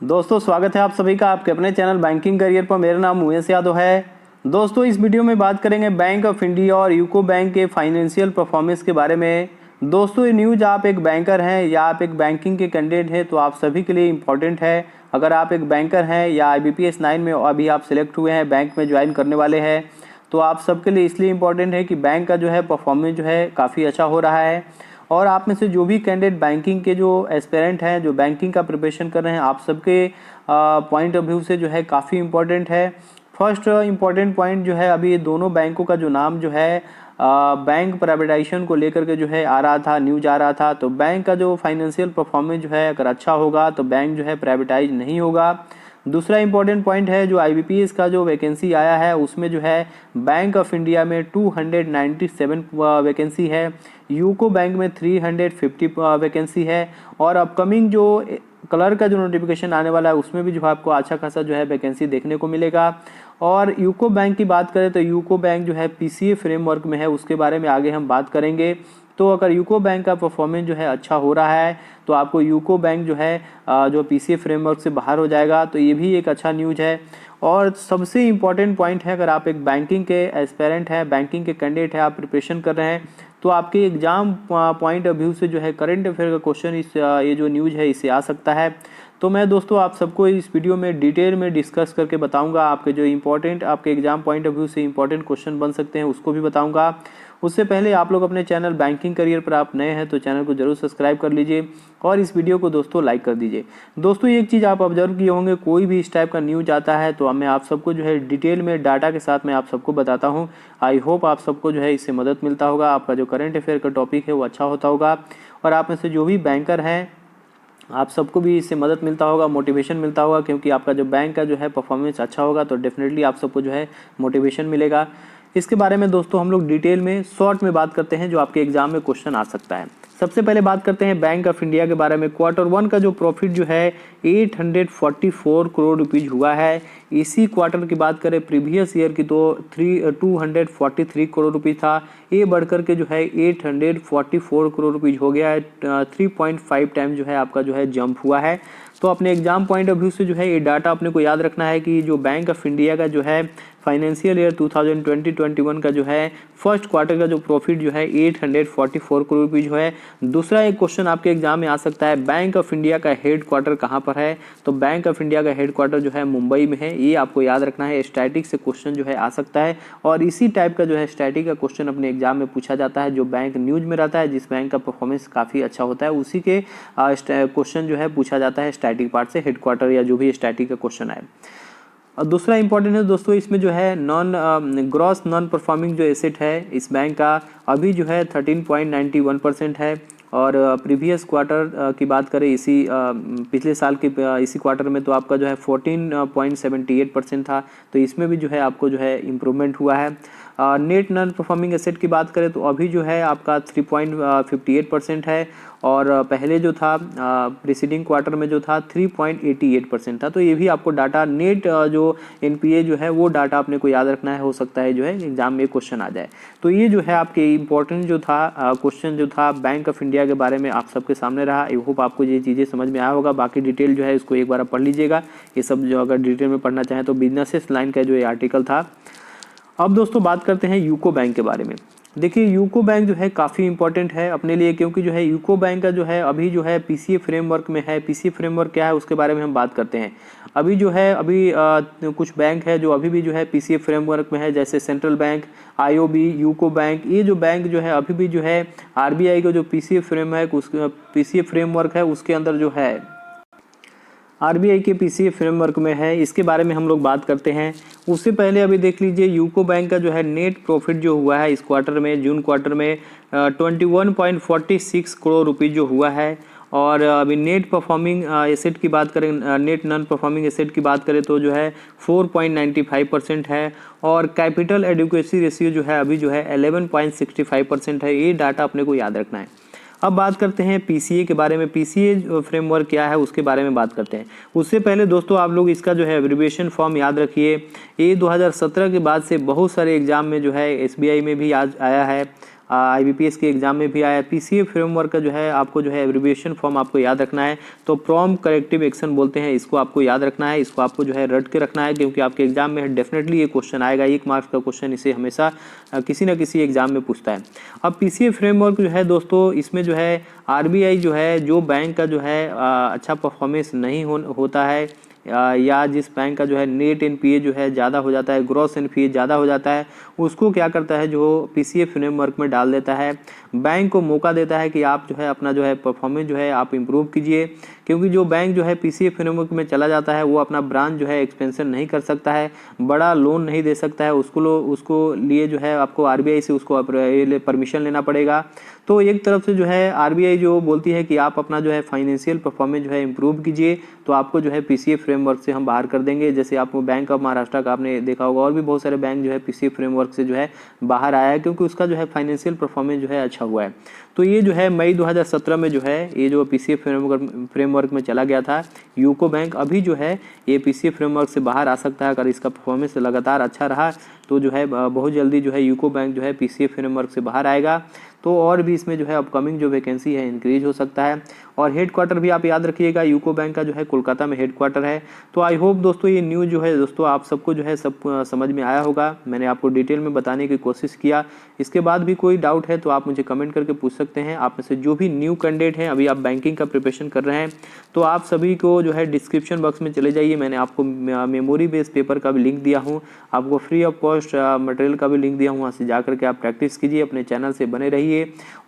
दोस्तों स्वागत है आप सभी का आपके अपने चैनल बैंकिंग करियर पर। मेरा नाम मुकेश यादव है। दोस्तों इस वीडियो में बात करेंगे बैंक ऑफ इंडिया और यूको बैंक के फाइनेंशियल परफॉर्मेंस के बारे में। दोस्तों ये न्यूज़ आप एक बैंकर हैं या आप एक बैंकिंग के कैंडिडेट हैं तो आप सभी के लिए इम्पॉर्टेंट है। अगर आप एक बैंकर हैं या IBPS 9 में अभी आप सिलेक्ट हुए हैं, बैंक में ज्वाइन करने वाले हैं, तो आप सबके लिए इसलिए इम्पॉर्टेंट है कि बैंक का जो है परफॉर्मेंस जो है काफ़ी अच्छा हो रहा है। और आप में से जो भी कैंडिडेट बैंकिंग के जो एस्पिरेंट हैं, जो बैंकिंग का प्रिपरेशन कर रहे हैं, आप सबके पॉइंट ऑफ व्यू से जो है काफ़ी इम्पोर्टेंट है। फर्स्ट इम्पॉर्टेंट पॉइंट जो है, अभी ये दोनों बैंकों का जो नाम जो है बैंक प्राइवेटाइजेशन को लेकर के जो है आ रहा था, न्यूज आ रहा था। तो बैंक का जो फाइनेंशियल परफॉर्मेंस जो है अगर अच्छा होगा तो बैंक जो है प्राइवेटाइज नहीं होगा। दूसरा इंपॉर्टेंट पॉइंट है, जो IBPS का जो वैकेंसी आया है उसमें जो है बैंक ऑफ इंडिया में 297 वैकेंसी है, यूको बैंक में 350 वैकेंसी है। और अपकमिंग जो क्लर्क का जो नोटिफिकेशन आने वाला है उसमें भी जो है आपको अच्छा खासा जो है वैकेंसी देखने को मिलेगा। और यूको बैंक की बात करें तो यूको बैंक जो है PCA फ्रेमवर्क में है, उसके बारे में आगे हम बात करेंगे। तो अगर यूको बैंक का परफॉर्मेंस जो है अच्छा हो रहा है तो आपको यूको बैंक जो है जो PCA फ्रेमवर्क से बाहर हो जाएगा, तो ये भी एक अच्छा न्यूज़ है। और सबसे इम्पॉर्टेंट पॉइंट है, अगर आप एक बैंकिंग के एस्पेरेंट हैं, बैंकिंग के कैंडिडेट हैं, आप प्रिपरेशन कर रहे हैं, तो आपके एग्जाम पॉइंट ऑफ व्यू से जो है करंट अफेयर का क्वेश्चन इस ये जो न्यूज़ है इससे आ सकता है। तो मैं दोस्तों आप सबको इस वीडियो में डिटेल में डिस्कस करके बताऊंगा। आपके जो इंपॉर्टेंट आपके एग्जाम पॉइंट ऑफ व्यू से इंपॉर्टेंट क्वेश्चन बन सकते हैं उसको भी बताऊंगा। उससे पहले आप लोग अपने चैनल बैंकिंग करियर पर आप नए हैं तो चैनल को जरूर सब्सक्राइब कर लीजिए और इस वीडियो को दोस्तों लाइक कर दीजिए। दोस्तों एक चीज़ आप ऑब्जर्व किए होंगे, कोई भी इस टाइप का न्यूज आता है तो मैं आप सबको जो है डिटेल में डाटा के साथ मैं आप सबको बताता हूँ। आई होप आप सबको जो है इससे मदद मिलता होगा, आपका जो करंट अफेयर का टॉपिक है वो अच्छा होता होगा। और आप में से जो भी बैंकर हैं आप सबको भी इससे मदद मिलता होगा, मोटिवेशन मिलता होगा, क्योंकि आपका जो बैंक का जो है परफॉर्मेंस अच्छा होगा तो डेफिनेटली आप सबको जो है मोटिवेशन मिलेगा। इसके बारे में दोस्तों हम लोग डिटेल में शॉर्ट में बात करते हैं जो आपके एग्जाम में क्वेश्चन आ सकता है। सबसे पहले बात करते हैं बैंक ऑफ इंडिया के बारे में। Q1 का जो प्रॉफिट जो है 844 करोड़ रुपीज़ हुआ है। इसी क्वार्टर की बात करें प्रीवियस ईयर की तो 243 करोड़ रुपीज़ था, ये बढ़कर के जो है 844 करोड़ रुपीज़ हो गया है। 3.5 टाइम जो है आपका जो है जंप हुआ है। तो अपने एग्जाम पॉइंट ऑफ व्यू से जो है ये डाटा अपने को याद रखना है कि जो बैंक ऑफ इंडिया का जो है फाइनेंशियल ईयर 2020-21 का जो है फर्स्ट क्वार्टर का जो प्रॉफिट जो है 844 करोड़ रुपीज़ जो है। दूसरा एक क्वेश्चन आपके एग्जाम में आ सकता है, बैंक ऑफ इंडिया का हेड क्वार्टर कहाँ पर है? तो बैंक ऑफ इंडिया का हेड क्वार्टर जो है मुंबई में है, ये आपको याद रखना है। स्टैटिक से क्वेश्चन जो है आ सकता है और इसी टाइप का जो है स्टैटिक का क्वेश्चन अपने एग्जाम में पूछा जाता है। जो बैंक न्यूज में रहता है, जिस बैंक का परफॉर्मेंस काफ़ी अच्छा होता है, उसी के क्वेश्चन जो है पूछा जाता है स्टैटिक पार्ट से, हेड क्वार्टर या जो भी स्टैटिक का क्वेश्चन आए। और दूसरा इंपॉर्टेंट है दोस्तों, इसमें जो है ग्रॉस नॉन परफॉर्मिंग जो एसेट है इस बैंक का अभी जो है 13.91% है। और प्रीवियस क्वार्टर की बात करें इसी पिछले साल के इसी क्वार्टर में तो आपका जो है 14.78% था, तो इसमें भी जो है आपको जो है इम्प्रूवमेंट हुआ है। नेट नॉन परफॉर्मिंग एसेट की बात करें तो अभी जो है आपका 3.58% है और पहले जो था प्रीसीडिंग क्वार्टर में जो था 3.88% था। तो ये भी आपको डाटा नेट जो NPA जो है वो डाटा अपने को याद रखना है, हो सकता है जो है एग्जाम में क्वेश्चन आ जाए। तो ये जो है आपके इम्पोर्टेंट जो था क्वेश्चन जो था बैंक ऑफ इंडिया के बारे में आप सबके सामने रहा। आई होप आपको ये चीज़ें समझ में आया होगा। बाकी डिटेल जो है इसको एक बार आप पढ़ लीजिएगा, ये सब जो अगर डिटेल में पढ़ना चाहें तो बिजनेसेस लाइन का जो ये आर्टिकल था। अब दोस्तों बात करते हैं यूको बैंक के बारे में। देखिए यूको बैंक जो है काफ़ी इंपॉर्टेंट है अपने लिए, क्योंकि जो है यूको बैंक का जो है अभी जो है PCA फ्रेमवर्क में है। PCA फ्रेमवर्क क्या है उसके बारे में हम बात करते हैं। अभी जो है कुछ बैंक है जो अभी भी जो है PCA फ्रेमवर्क में है, जैसे central bank, IOB, UCO bank. ये जो बैंक जो है अभी भी जो है RBI का जो PCA फ्रेमवर्क है उसके अंदर जो है RBI के PCA फ्रेमवर्क में है। इसके बारे में हम लोग बात करते हैं। उससे पहले अभी देख लीजिए यूको बैंक का जो है नेट प्रॉफिट जो हुआ है इस क्वार्टर में, जून क्वार्टर में 21.46 करोड़ रुपये जो हुआ है। और अभी नेट परफॉर्मिंग एसेट की बात करें, नेट नॉन परफॉर्मिंग एसेट की बात करें तो जो है 4.95% है। और कैपिटल एडिक्वेसी रेशियो जो है अभी जो है 11.65% है। ये डाटा अपने को याद रखना है। अब बात करते हैं PCA के बारे में। PCA फ्रेमवर्क क्या है उसके बारे में बात करते हैं। उससे पहले दोस्तों आप लोग इसका जो है एब्रिविएशन फॉर्म याद रखिए। ये 2017 के बाद से बहुत सारे एग्जाम में जो है SBI में भी आज आया है IBPS के एग्जाम में भी आया। PCA फ्रेमवर्क का जो है आपको जो है एब्रिविएशन फॉर्म आपको याद रखना है। तो प्रॉम्प्ट करेक्टिव एक्शन बोलते हैं, इसको आपको याद रखना है, इसको आपको जो है रट के रखना है, क्योंकि आपके एग्जाम में डेफिनेटली ये क्वेश्चन आएगा। 1 मार्क्स का क्वेश्चन इसे हमेशा किसी न किसी एग्जाम में पूछता है। अब PCA फ्रेमवर्क जो है दोस्तों, इसमें जो है RBI जो है, जो बैंक का जो है अच्छा परफॉर्मेंस नहीं होता है, या जिस बैंक का जो है नेट NPA जो है ज़्यादा हो जाता है, ग्रॉस NPA ज़्यादा हो जाता है, उसको क्या करता है, जो PCA फ्रेमवर्क में डाल देता है। बैंक को मौका देता है कि आप जो है अपना जो है परफॉर्मेंस जो है आप इम्प्रूव कीजिए, क्योंकि जो बैंक जो है PCA फ्रेमवर्क में चला जाता है वो अपना ब्रांच जो है एक्सपेंशन नहीं कर सकता है, बड़ा लोन नहीं दे सकता है, उसको लिए जो है आपको RBI से उसको परमिशन लेना पड़ेगा। तो एक तरफ से जो है RBI जो बोलती है कि आप अपना जो है फाइनेंशियल परफॉर्मेंस जो है इम्प्रूव कीजिए, तो आपको जो है PCA फ्रेमवर्क से हम बाहर कर देंगे। जैसे आपको बैंक ऑफ महाराष्ट्र का आपने देखा होगा, और भी बहुत सारे बैंक जो है PCA फ्रेमवर्क से जो है बाहर आया है, क्योंकि उसका जो है फाइनेंशियल परफॉर्मेंस जो है अच्छा हुआ है। तो ये जो है मई 2017 में जो है ये जो PCA फ्रेमवर्क में चला गया था यूको बैंक, अभी जो है ये PCA फ्रेमवर्क से बाहर आ सकता है। अगर इसका परफॉर्मेंस लगातार अच्छा रहा तो जो है बहुत जल्दी जो है यूको बैंक जो है PCA फ्रेमवर्क से बाहर आएगा। तो और भी इसमें जो है अपकमिंग जो वैकेंसी है इंक्रीज हो सकता है। और हेडक्वार्टर भी आप याद रखिएगा, यूको बैंक का जो है कोलकाता में हेडक्वार्टर है। तो आई होप दोस्तों ये न्यूज़ जो है दोस्तों आप सबको जो है सब समझ में आया होगा। मैंने आपको डिटेल में बताने की कोशिश किया। इसके बाद भी कोई डाउट है तो आप मुझे कमेंट करके पूछ सकते हैं। आप में से जो भी न्यू कैंडिडेट हैं, अभी आप बैंकिंग का प्रिपरेशन कर रहे हैं, तो आप सभी को जो है डिस्क्रिप्शन बॉक्स में चले जाइए। मैंने आपको मेमोरी बेस्ड पेपर का भी लिंक दिया हूँ, आपको फ्री ऑफ कॉस्ट मटेरियल का भी लिंक दिया हूँ, वहाँ से जा करके आप प्रैक्टिस कीजिए, अपने चैनल से बने रहिए।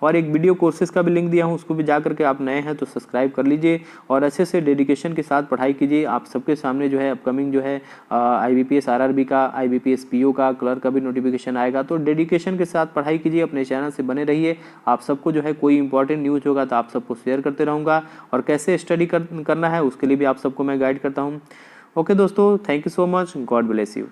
और एक वीडियो कोर्सेज का भी लिंक दिया हूँ, उसको भी जा करके आप नए हैं तो सब्सक्राइब कर लीजिए और अच्छे से डेडिकेशन के साथ पढ़ाई कीजिए। आप सबके सामने जो है अपकमिंग जो है IBPS RRB का, IBPS PO का, क्लर्क का भी नोटिफिकेशन आएगा। तो डेडिकेशन के साथ पढ़ाई कीजिए, अपने चैनल से बने रहिए। आप सबको जो है कोई इंपॉर्टेंट न्यूज़ होगा तो आप सबको शेयर करते रहूँगा, और कैसे स्टडी करना है उसके लिए भी आप सबको मैं गाइड करता हूँ। ओके दोस्तों, thank you so much, God bless you.